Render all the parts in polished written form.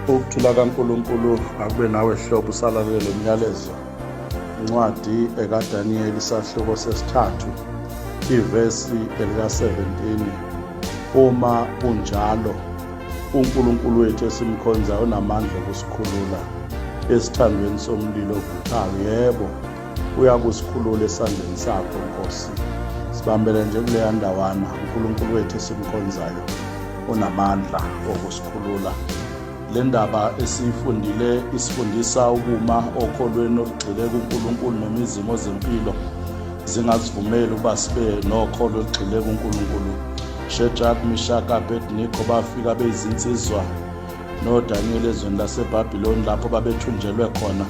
Ukuthula kaNkulunkulu akube nawe hlobo usalalele umyalezo. Incwadi ekaDaniel isahluko sesithathu ivesi elika-17. Uma kunjalo uNkulunkulu wethu esimkhonzayo unamandla okusikhulula esithandweni somlilo ovuthayo. Yebo, uyakusikhulula esandleni sakho Nkosi. Sibambele nje kuleya ndawana. uNkulunkulu wethu esimkhonzayo unamandla okusikhulula. Le ndaba esifundile isifundisa ukuma okholweni olugxile kuNkulunkulu nemizimo zempilo zingazivumeli ukuba sibe nokholo olugxile kuNkulunkulu. Shadrach, Meshach, Abednego bafika beyizinsizwa noDaniel ezweni laseBhabhiloni lapho babethunjelwe khona.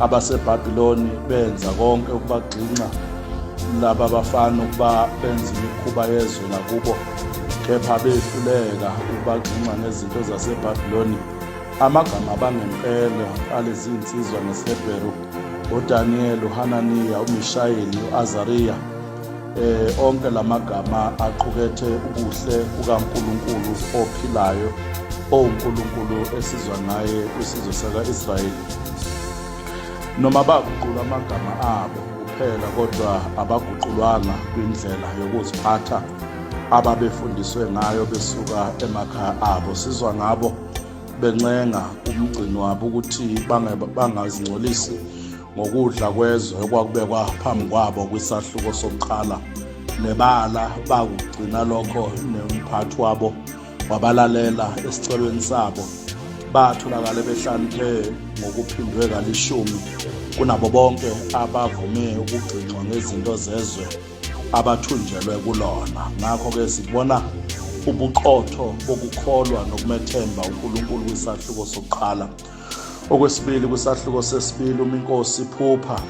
AbaseBhabhiloni benza konke ukubagxinxa laba bafana ukuba benze imikhuba yezwe lakubo, kepha behluleka ukubagxinxa ngezinto zaseBhabhiloni. Amagama abangempela alezi insizwa ngeShebheru, uDaniel, uHananiya, uMishayeli, u-Azariya, onke lamagama aqukethe ubuhle bukaNkulunkulu ophilayo, oNkulunkulu esizwa naye kwisizwe saka-Israyeli. Noma baguqula amagama abo kuphela, kodwa abaguqulwanga kwindlela yokuziphatha ababefundiswe ngayo besuka emakhaya abo. Sizwa ngabo bencenga umgcini wabo ukuthi bangazingcolisi ngokudla kwezwe okwakubekwa phambi kwabo kwisahluko sokuqala. Nebala bakugcina lokho, nomphathi wabo wabalalela esicelweni sabo. Batholakala behlaniphile ngokuphindwe kalishumi kunabo bonke abavume ukugcinwa ngezinto zezwe abathunjelwe kulona. Ngakho-ke sibona ubuqotho bokukholwa nokumethemba uNkulunkulu kwisahluko sokuqala. Okwesibili, kwisahluko sesibili, uMinkosi iphupha.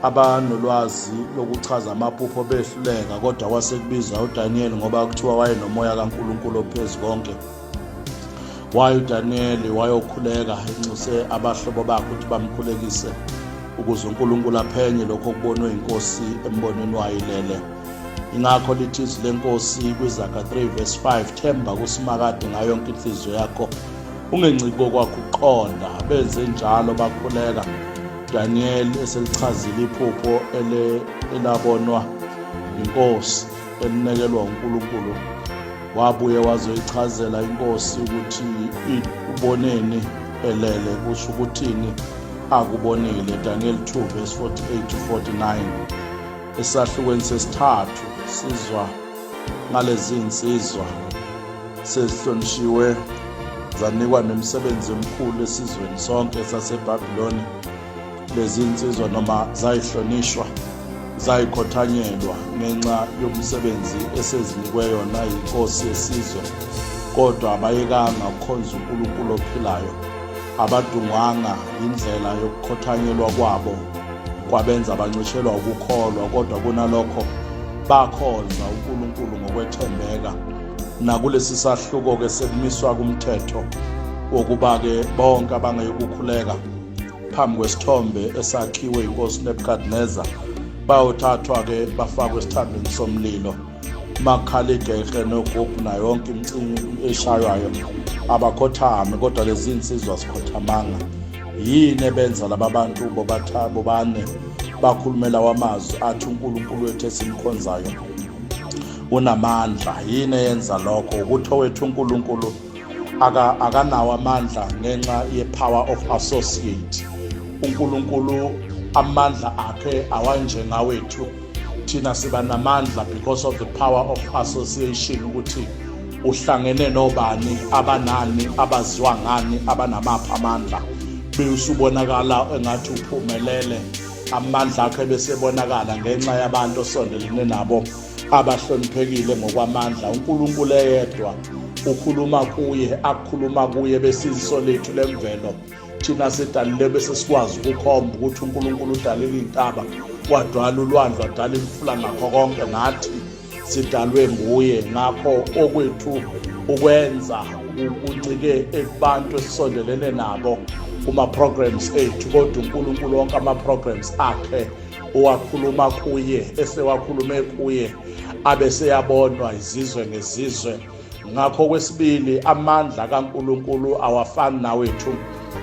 Abanolwazi lokuchaza amaphupho behluleka, kodwa kwasekubiza uDaniel ngoba kuthiwa wayenomoya kaNkulunkulu ophezu konke. Waye uDaniel wayokhuleka enxuse abahlobo bakhe ukuthi bamkhulekise ukuze uNkulunkulu aphenye lokho okubonwe inkosi embonweni wayilele. Ingakho lithi izwi lenkosi kwiZaga 3:5, themba kusimakade ngayo yonke inhliziyo yakho, ungenciki kwakho ukuqonda. Benze njalo bakhuleka. Daniel eselichazile iphupho elabonwa inkosi elinekelwa uNkulunkulu, wabuye wazoyichazela inkosi ukuthi uboneni elele, kusho ukuthini akubonile. Daniel 2:48-49. Esahlukweni sesithathu sizwa ngalezi insizwa sezihlonishiwe zanikwa nemisebenzi emikhulu esizweni sonke saseBhabhiloni. Lezi insizwa noma zayihlonishwa, zayikhothanyelwa ngenxa yomsebenzi esezinikwe yona yinkosi yesizwe, kodwa abayekanga ukukhonza uNkulunkulu ophilayo. Abadungwanga indlela yokukhothanyelwa kwabo kwabenza bancishelwa ukukholwa, kodwa kunalokho bakhonza uNkulunkulu ngokwethembeka. Nakulesi sahluko-ke sekumiswa kumthetho wokuba-ke bonke abangayikukhuleka phambi kwesithombe esakhiwe inkosi Nebukadneza bayothathwa-ke bafakwe esithandweni somlilo. Makhalidekhe nogogu nayo yonke imicimbi eshaywayo abakhothame, kodwa lezi insizwa zikhothamanga. Yini ebenza laba bantu bobane bakhulumela wamazwi athi uNkulunkulu wethu esimkhonzayo unamandla? Yini eyenza lokho? Ukuthi owethu uNkulunkulu akanawo amandla ngenxa ye-power of associate. uNkulunkulu amandla akhe awanjengawethu. Thina siba namandla because of the power of association, ukuthi uhlangene nobani, abanani, abaziwa ngani, abanamaphi amandla. Besubonakala engathi uphumelele, amandla akhe besebonakala ngenxa yabantu osondelene nabo abahloniphekile ngokwamandla. uNkulunkulu eyedwa ukhuluma kuye, akukhuluma kuye besiziso lethu lemvelo. Thina sidalile bese sikwazi ukukhomba ukuthi uNkulunkulu udalile intaba, wadala ulwandle, wadala imfula, nakho konke nathi sidalwe nguye. Ngakho okwethu ukwenza uncike ekubantu esisondelene nabo kuma-programs ethu, kodwa uNkulunkulu wonke ama-programs akhe owakhuluma kuye, esewakhulume kuye abeseyabonwa izizwe ngezizwe Ngakho kwesibili, amandla kaNkulunkulu awafani nawethu.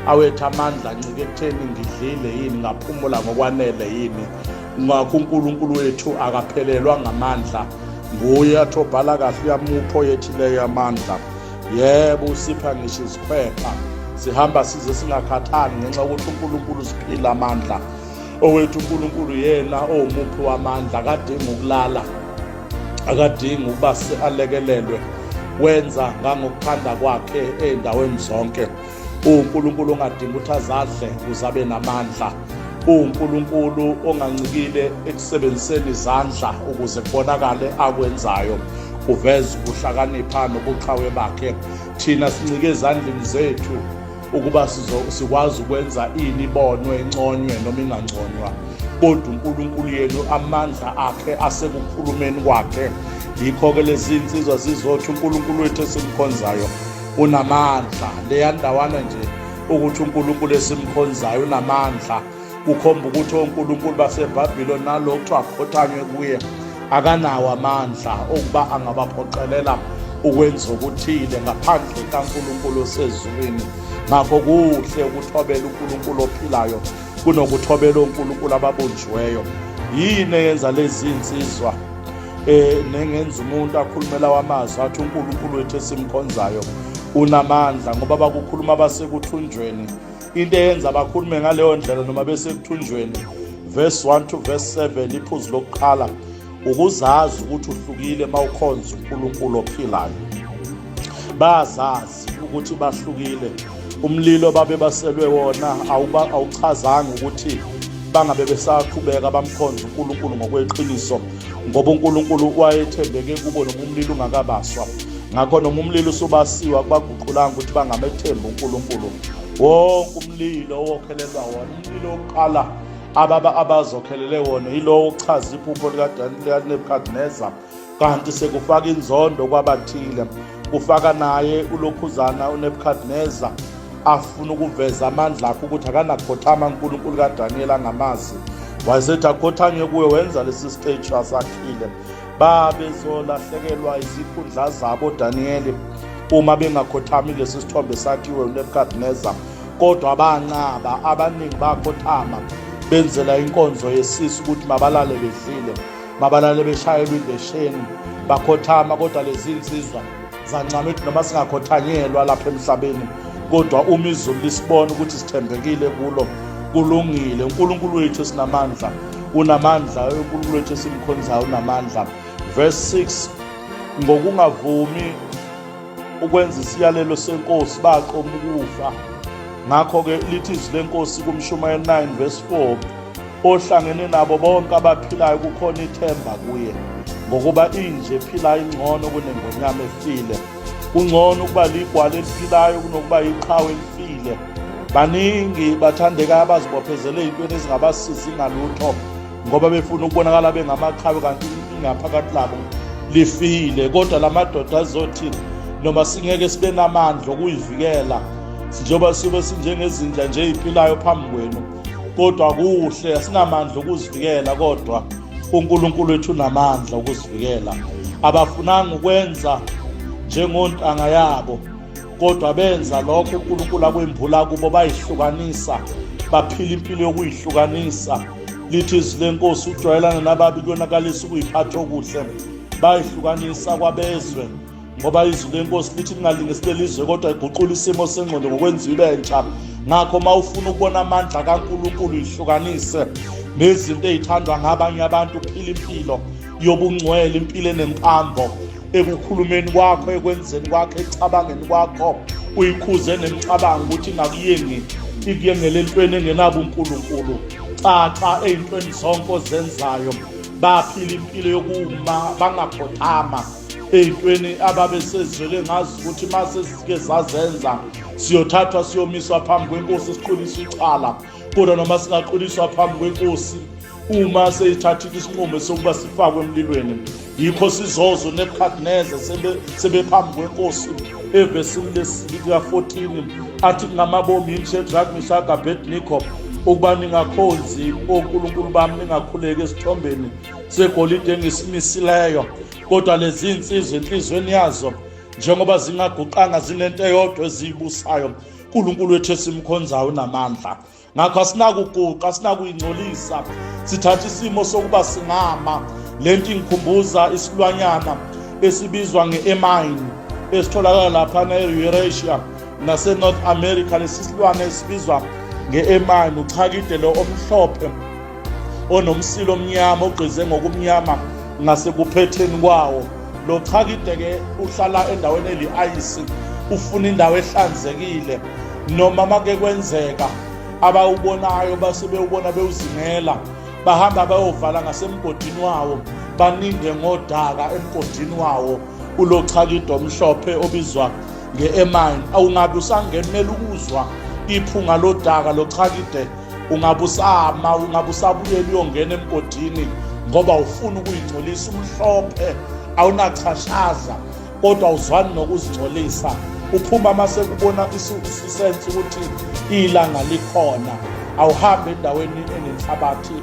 Awethu amandla ncike ekutheni ngidlile yini, ngaphumula ngokwanele yini. Ngakho uNkulunkulu wethu akaphelelwa ngamandla. Nguye athi obhala kahle, uyamupho yethileyo amandla. Yebo, usipha ngisho izikhwepha, sihamba size singakhathali ngenxa yokuthi uNkulunkulu siphila amandla. Owethu uNkulunkulu yena owumuphi wamandla, akadingi ukulala, akadingi ukuba alekelelwe, wenza ngangokuthanda kwakhe ey'ndaweni zonke. uNkulunkulu ongadingi ukuthi azadle ukuze abe namandla. uNkulunkulu ongancikile ekusebenziseni izandla ukuze kubonakale akwenzayo, uveza ubuhlakanipha nobuqhawe bakhe. Thina sincike ezandleni zethu ukuba sikwazi ukwenza ini, ibonwe, inconywe noma ingangconywa, kodwa uNkulunkulu yenu amandla akhe asekukhulumeni kwakhe. Yikho-ke lezi insizwa zizothi uNkulunkulu wethu esimkhonzayo unamandla. Leya ndawana nje ukuthi uNkulunkulu esimkhonzayo unamandla kukhomba ukuthi onkulunkulu baseBhabhiloni nalo kuthiwa akhothanywe kuye akanawo amandla okuba angabaphoqelela ukwenza okuthile ngaphandle kaNkulunkulu osezulwini. Ngakho kuhle ukuthobela uNkulunkulu ophilayo kunokuthobela onkulunkulu ababunjiweyo. Yini eyenza lezi insizwa nengenza umuntu akhulumela wamazwi athi uNkulunkulu wethu esimkhonzayo unamandla, ngoba bakukhuluma basekuthunjweni. Into eyenza bakhulume ngaleyo ndlela noma besekuthunjweni, verse 1 to verse 7, iphuzu lokuqala, ukuzazi ukuthi uhlukile mawukhonza uNkulunkulu ophilayo. Bazazi ukuthi bahlukile. Umlilo babe baselwe wona awuchazanga ukuthi bangabe besaqhubeka bamkhonza uNkulunkulu ngokweqiniso, ngoba uNkulunkulu wayethembeke kubo noma umlilo ungakabaswa. Ngakho noma umlilo usubasiwa kubaguqulanga ukuthi bangamethemba uNkulunkulu. Wonke umlilo owokhelelwa wona, umlilo wokuqala abazokhelele wona yilowo ochaza iphupho likaNebukadneza, kanti sekufaka inzondo kwabathile. Kufaka naye ulokhuzana uNebukadneza afuna ukuveza amandla akhe ukuthi akanakhothama uNkulunkulu kaDaniel angamazi. Wayesethi akhothanywe kuwe, wenza lesi stage asakhile. Babezolahlekelwa izikhundla zabo Daniel uma bengakhothami lesi sithombe sakhiwe uNebukadneza, kodwa banqaba. Abaningi bakhothama benzela inkonzo yesisi ukuthi mabalale bedlile, mabalale beshayelwe indesheni, bakhothama. Kodwa lezi insizwa zancama ethi noma singakhothanyelwa lapha emhlabeni, kodwa uma izulu lisibona ukuthi sithembekile kulo, kulungile. uNkulunkulu wethu esinamandla unamandla, uNkulunkulu wethu esimkhonzayo unamandla. Verse 6, ngokungavumi ukwenza isiyalelo senkosi baqoma ukufa. Ngakho-ke lithi izwi lenkosi kuMshumayeli 9 verse 4, ohlangene nabo bonke abaphilayo kukhona ithemba kuye, ngokuba inje ephilayo ingcono kunengonyama efile. Kungcono ukuba ligwala eliphilayo kunokuba iqhawe elifile. Baningi bathandekayo abazibophezele ey'ntweni ezingabasizi ngalutho, ngoba befuna ukubonakala bengamaqhawe kanti ingaphakathi labo lifile. Kodwa la madoda azothi noma singeke sibe namandla okuyivikela, njengoba sibe sinjengezinja nje ey'philayo phambi kwenu, kodwa kuhle asinamandla okuzivikela, kodwa uNkulunkulu wethu unamandla okuzivikela. Abafunanga ukwenza njengontanga yabo, kodwa benza lokho uNkulunkulu akwembula kubo, bayihlukanisa, baphila impilo yokuyihlukanisa. Lithi izwi lenkosi ujwayelana nababi kuyonakalisa ukuyiphatha okuhle, bayihlukanisa kwabezwe. Ngoba izwi lenkosi lithi lingalingeseli izwe kodwa iguqula isimo sengqondo ngokwenza ibe ntsha. Ngakho uma ufuna ukubona amandla kaNkulunkulu, yihlukanise nezinto ey'thandwa ngabanye abantu, uphila impilo yobungcwele, impilo enemqambo, ekukhulumeni kwakho, ekwenzeni kwakho, ecabangeni kwakho, uyikhuze nemicabango ukuthi ingakuyengi ikuyengele entweni engenabo uNkulunkulu. Caca ey'ntweni zonke ozenzayo, baphila impilo yokuma, bangakhothama ey'ntweni ababesezwele ngazi ukuthi uma sesike sazenza siyothathwa siyomiswa phambi kwenkosi, siquliswe icala. Kodwa noma singaquliswa phambi kwenkosi, uma seyithathile isinqumo sokuba sifakwe emlilweni, yikho sizozo uNebukadneza sebephambi kwenkosi. Evesini lika-14 athi ngamabomi iShadrach, Meshach, Abednego ukuba ningakhonzi onkulunkulu bami, ningakhuleki esithombeni segolide engisimisileyo. Kodwa lezi insizwa enhlizweni yazo njengoba zingaguqanga zinento eyodwa eziyibusayo. uNkulunkulu wethu esimkhonzayo unamandla. Ngakho asinakuguqa, asinakuyingcolisa. Sithatha isimo sokuba singama. Lento ingikhumbuza isilwanyana esibizwa nge-emine esitholakala lapha e-Eurasia nase-North America. Lesi silwane esibizwa nge-emine uchakide lo omhlophe onomsilo omnyama ogqize ngokumnyama ngasekuphetheni kwawo. Lo chakide-ke uhlala endaweni eli-ayisi, ufuna indawo ehlanzekile. Noma make kwenzeka abawubonayo base bewubona bewuzingela, bahamba bayovala ngasemgodini wawo, baninde ngodaka emgodini wawo ulo chakide omhlophe obizwa nge-emine. Awungabe usangenela ukuzwa iphunga lodaka lo chakide, ungabe usama, ungabe usabuyela uyongena emgodini ngoba ufuna ukuyingcolisa. Umhlophe awunachashaza kodwa uzwani nokuzingcolisa. Uphuma mase kubona isense ukuthi ilanga likhona. Awuhambe endaweni enenhlabathi,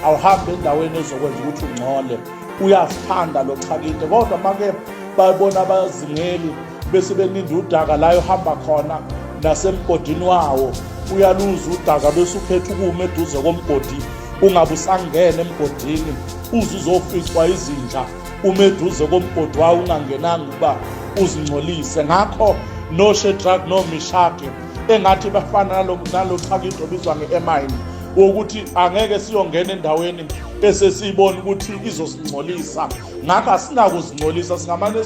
awuhambe endaweni ezokwenza ukuthi ungcole. Uyasithanda lo chakide, kodwa make bayibona abazingeli bese beninda udaka la uhamba khona nasemgodini wawo, uyaluza udaka bese ukhetha ukuma eduze komgodi. Ungabe usangena emgodini uze uzoficwa izinja uma eduze komgodi wawo ungangenanga ukuba uzingcolise. Ngakho no Shadrach no Meshach engathi bafana nalo chakide obizwa nge-emine, ukuthi angeke siyongena endaweni esesiyibona ukuthi izosingcolisa. Ngakho asinakuzingcolisa, singamane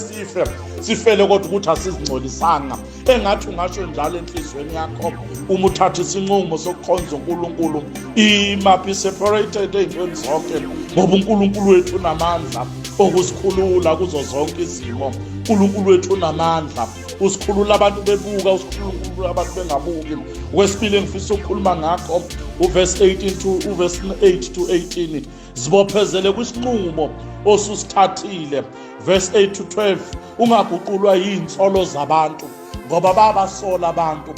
sifele kodwa ukuthi asizingcolisanga. Engathi ungasho njalo enhlizweni yakho uma uthatha isinqumo sokukhonza uNkulunkulu, imaphi separated ey'ntweni zonke, ngoba uNkulunkulu wethu unamandla okusikhulula kuzo zonke izimo. uNkulunkulu wethu unamandla usikhulula abantu bebuka, usikhulula abantu bengabuki. Okwesibili engifisa ukukhuluma ngakho uverse 8 to 18, zibophezele kwisinqumo osusithathile. Verse 8 to 12, ungaguqulwa yinhlolo zabantu ngoba babasola abantu,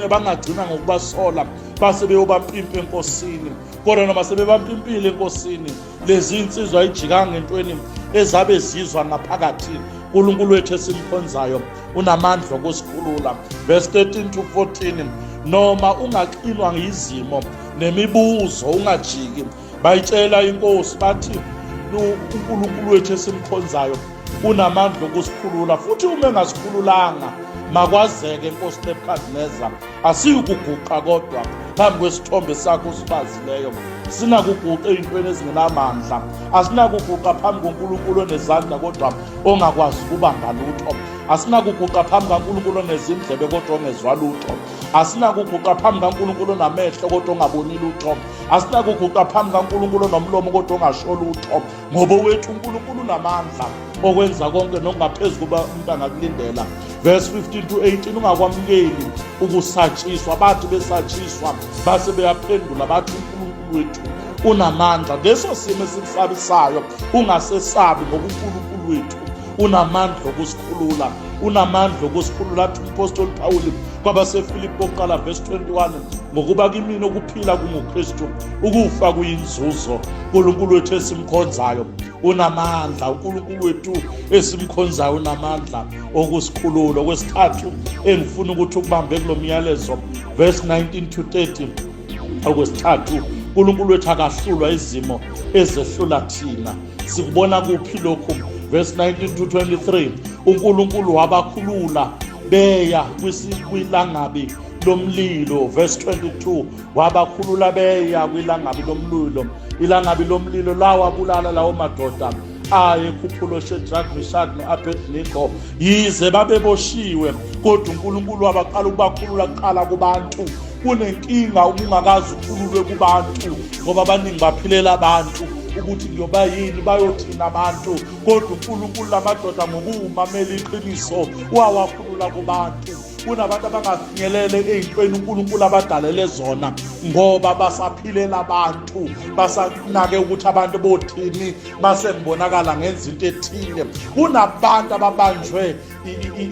bangagcina ngokubasola base beyobampimpa enkosini. Kodwa noma sebebampimpile enkosini, lezi insizwa ayijikanga entweni ezabe zizwa ngaphakathi. uNkulunkulu wethu esimkhonzayo unamandla okusikhulula. Verse 13 to 14, noma ungaxinwa ngizimo nemibuzo, ungajiki. Bayitshela inkosi bathi uNkulunkulu wethu esimkhonzayo unamandla okusikhulula, futhi uma engasikhululanga makwazeke Nkosi Nebukadneza asiyukuguqa kodwa phambi kwesithombe sakho usibazileyo. Sinakuguqa ey'ntweni ezingenamandla, asinakuguqa phambi koNkulunkulu onezandla kodwa ongakwazi ukubamba lutho. Asinakuguqa phambi kaNkulunkulu onezindlebe kodwa ongezwa lutho. Asinakuguqa phambi kaNkulunkulu onamehlo kodwa ongaboni lutho. Asinakuguqa phambi kaNkulunkulu onomlomo kodwa ongasho lutho, ngoba wethu uNkulunkulu unamandla okwenza konke nokungaphezu kuba umuntu angakulindela. Verse 15 to 18, ungakwamukeli ukusatshiswa. Bathi besatshiswa base beyaphendula bathi uNkulunkulu wethu unamandla. Leso simo esikusabisayo ungasesabi, ngoba uNkulunkulu wethu unamandla okusikhulula, unamandla okusikhulula. Athi umpostoli Pawuli kwabaseFilipi oqala verse 21, ngokuba kimina ukuphila kunguKristu, ukufa kuyinzuzo. uNkulunkulu wethu esimkhonzayo unamandla, uNkulunkulu wethu esimkhonzayo unamandla okusikhulula. Okwesithathu engifuna ukuthi ukubambe kulo myalezo, verse 19 to 30. Okwesithathu, uNkulunkulu wethu akahlulwa izimo ezehlula thina. Sikubona kuphi lokhu? Verse 19 to 23, uNkulunkulu wabakhulula beya kwilangabi lomlilo. Verse 22, wabakhulula beya kwilangabi lomlilo. Ilangabi lomlilo lawabulala lawo madoda ayekhuphulo Shadrach, Meshach no-Abednego, yize babeboshiwe. Kodwa uNkulunkulu wabaqala ukubakhulula kuqala kubantu. Kunenkinga ungakazi ukhululwe kubantu, ngoba abaningi baphilela abantu ukuthi ngiyoba yini, bayothina abantu. Kodwa uNkulunkulu lamadoda ngokuwumamela iqiniso wawakhulula kubantu. Kunabantu abangafinyelele ey'ntweni uNkulunkulu abadalele zona, ngoba basaphilela abantu, basanake ukuthi abantu bothini base ngibonakala ngenza into ethile. Kunabantu ababanjwe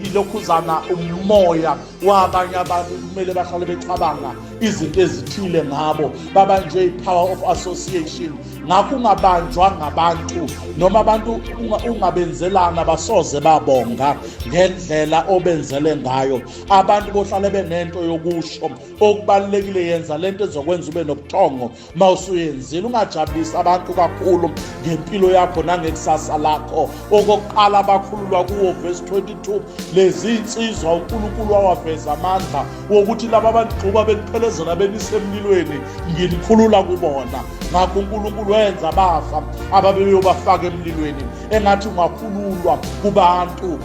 ilokhuzana umoya wabanye abantu kumele bahlale becabanga izinto ezithile ngabo, babanjwe i-power of association. Ngakho ungabanjwa ngabantu noma abantu ungabenzelana basoze babonga ngendlela obenzele ngayo. Abantu bohlale benento yokusho, okubalekile yenza lento ezokwenza ube nobuthongo mawusuyenzile. Ungajabulisi abantu kakhulu ngempilo yakho nangekusasa lakho. Okokuqala abakhululwa kuwo verse 22, lezi insizwa uNkulunkulu wawaveza amandla wokuthi laba abagxuba beliphelezela benisemlilweni nginikhulula kubona. Ngakho uNkulunkulu wenza bafa ababeyobafaka emlilweni. Engathi ungakhululwa kubantu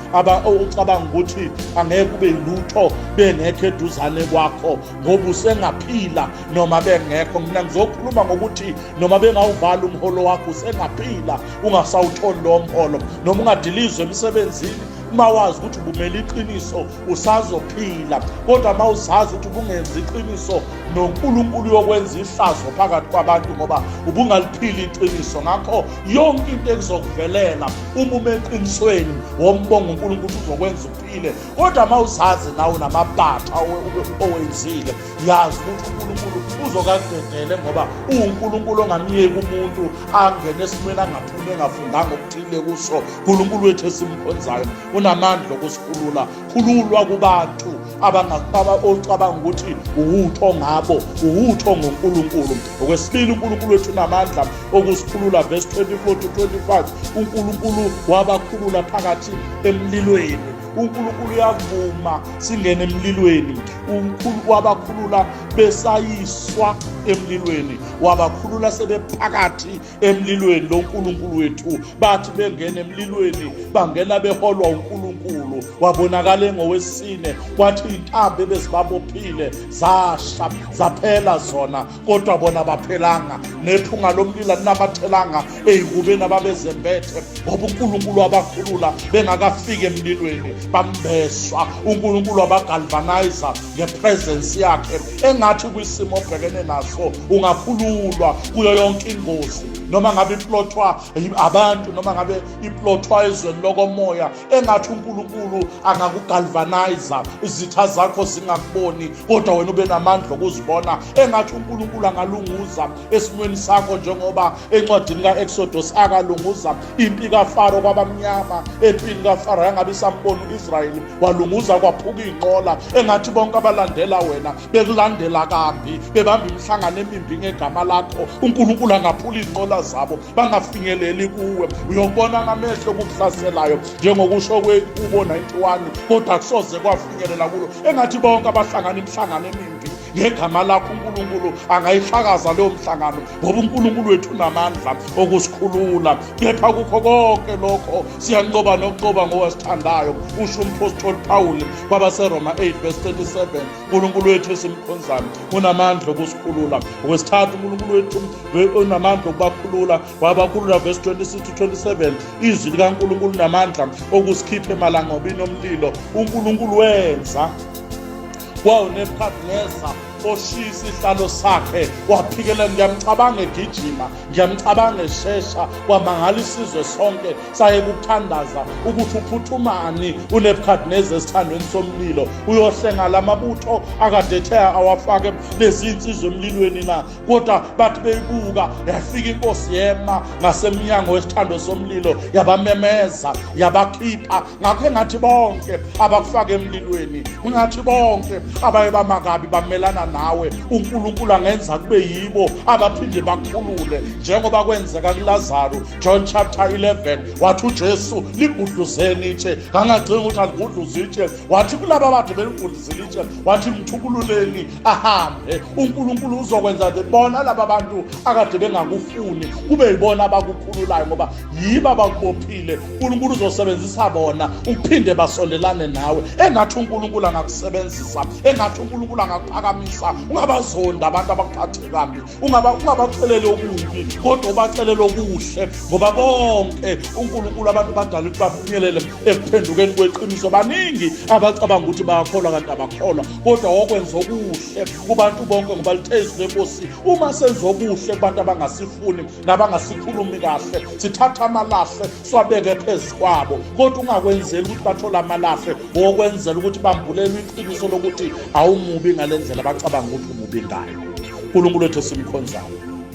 ocabanga ukuthi angeke ube lutho bengekho eduzane kwakho ngoba usengaphila noma bengekho. Mina ngizokhuluma ngokuthi noma bengawuvala umholo wakho usengaphila, ungasawutholi lo mholo, noma ungadilizwe emsebenzini, uma wazi ukuthi ubumela iqiniso usazophila. Kodwa uma uzazi ukuthi ubungenza iqiniso noNkulunkulu yokwenza ihlazo phakathi kwabantu ngoba ubungaliphili iqiniso. Ngakho yonke into ekuzokuvelela uma umeqinisweni wombonga uNkulunkulu uzokwenza uphile. Kodwa uma uzazi nawe namabhatha owenzile, yazi ukuthi uNkulunkulu uzokakudedele ngoba uNkulunkulu ongamyeki umuntu angene esimweni angaphumi engafundanga okuthile kuso. uNkulunkulu wethu esimkhonzayo unamandla okusikhulula. Khululwa kubantu ocabanga ukuthi uwutho ngabo, uwutho ngoNkulunkulu. Okwesibili, uNkulunkulu wethu unamandla okusikhulula verse 24 to 25. uNkulunkulu wabakhulula phakathi emlilweni. uNkulunkulu uyavuma singene emlilweni. uNkulunkulu wabakhulula besayiswa emlilweni, wabakhulula sebephakathi emlilweni. Lo uNkulunkulu wethu bathi bengena emlilweni bangena beholwa uNkulunkulu. Wabonakala ngowesine kwathi intambo ebezibabophile zasha zaphela zona, kodwa bona baphelanga. Nephunga lomlilo linamathelanga ey'ngubeni ababezembethe, ngoba uNkulunkulu wabakhulula bengakafiki emlilweni, bambeswa. uNkulunkulu wabagalvanizer ngepresence yakhe. Engathi kwisimo obhekene naso ungakhululwa kuyo yonke ingozi, noma ngabe iplothwa abantu, noma ngabe iplothwa ezweni lokomoya. Engathi uNkulunkulu angakugalvanizer, izitha zakho zingakuboni kodwa wena ube namandla okuzibona. Engathi uNkulunkulu angalunguza esimweni sakho njengoba encwadini ka-Exodus akalunguza impi kaFaro kwabamnyama. Empini kaFaro yangabe isambona u-Israyeli, walunguza kwaphuka iy'nqola. Engathi bonke abalandela wena bekulandela kambi, bebamba imihlangano emimbi ngegama lakho, uNkulunkulu angaphula iy'nqola zabo bangafinyeleli kuwe. Uyobona ngamehlo kukuhlaselayo njengokusho kweNkubo 91, kodwa kusoze kwafinyelela kulo. Engathi bonke abahlangana imihlangano emimbi ngegama lakho, uNkulunkulu angayifakaza leyo mhlangano ngoba uNkulunkulu wethu unamandla okusikhulula. Kepha kukho konke lokho siyanqoba nokuqoba ngowasithandayo, usho umpostoli Pawuli kwabaseRoma 8 verse 37. uNkulunkulu wethu esimkhonzayo unamandla okusikhulula. Okwesithathu, uNkulunkulu wethu unamandla okubakhulula, wabakhulula verse 26 to 27. Izwi likaNkulunkulu unamandla okusikhipha emalangobini omlilo. uNkulunkulu wenza kwaNebukadneza oshiya isihlalo sakhe waphikelela. Ngiyamcabanga egijima, ngiyamcabanga eshesha, wamangala isizwe sonke saye kuthandaza ukuthi uphuthumani uNebukadneza esithandweni somlilo uyohlenga lamabutho akade ethe awafake lezi insizwe emlilweni na. Kodwa bathi beyibuka yafika inkosi yema ngasemnyango wesithando somlilo, yabamemeza, yabakhipha. Ngakho engathi bonke abakufaka emlilweni, ngathi bonke abaye bamakabi bamelana nawe, uNkulunkulu angenza kube yibo abaphinde bakhulule, njengoba kwenzeka kuLazaro. John chapter 11 wathi uJesu ligudluzeni itshe, kangagcina ukuthi aligudluze itshe. Wathi kulaba abade beligudluzile itshe, wathi mthukululeni ahambe. uNkulunkulu uzokwenza bona laba bantu akade bengakufuni kube yibona abakukhululayo, ngoba yibo abakubophile. uNkulunkulu uzosebenzisa bona ukuphinde basondelane nawe. Engathi uNkulunkulu angakusebenzisa, engathi uNkulunkulu angakuphakamisa ungabakhohlisa, ungabazonda abantu abakuphathe kabi, ungabaceleli okubi, kodwa ubacelele okuhle, ngoba bonke uNkulunkulu abantu badala ukuthi bafinyelele ekuphendukeni kweqiniso. Baningi abacabanga ukuthi bayakholwa kanti abakholwa, kodwa okwenza okuhle kubantu bonke, ngoba lithe izwi leNkosi, uma senza okuhle kubantu abangasifuni nabangasikhulumi kahle, sithatha amalahle siwabeke phezu kwabo, kodwa ungakwenzeli ukuthi bathole amalahle, okwenzela ukuthi bambulele iqiniso lokuthi awumubi ngale ndlela abacabanga ukuthi umubi ngayo. uNkulunkulu wethu simkhonzayo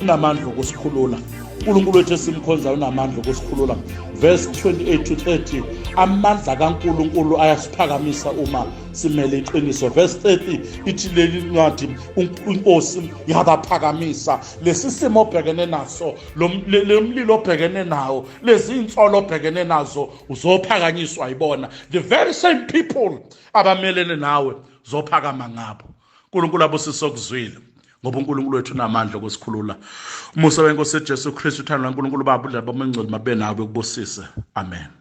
unamandla okusikhulula. uNkulunkulu wethu simkhonzayo unamandla okusikhulula. Verse 28 to 30, amandla kaNkulunkulu ayasiphakamisa uma simele iqiniso. Verse 30 ithi leli ncwadi iNkosi yabaphakamisa. Lesi simo obhekene naso, lo mlilo obhekene nawo, lezi insolo obhekene nazo, uzophakanyiswa yibona. The very same people abamelene nawe zophakama ngabo. uNkulunkulu abusise okuzwile, ngoba uNkulunkulu wethu unamandla okusikhulula. Umusa weNkosi uJesu Kristu, uthando lwaNkulunkulu Baba, ubudlelwano bomngcwele mabe nawe kubusise. Amen.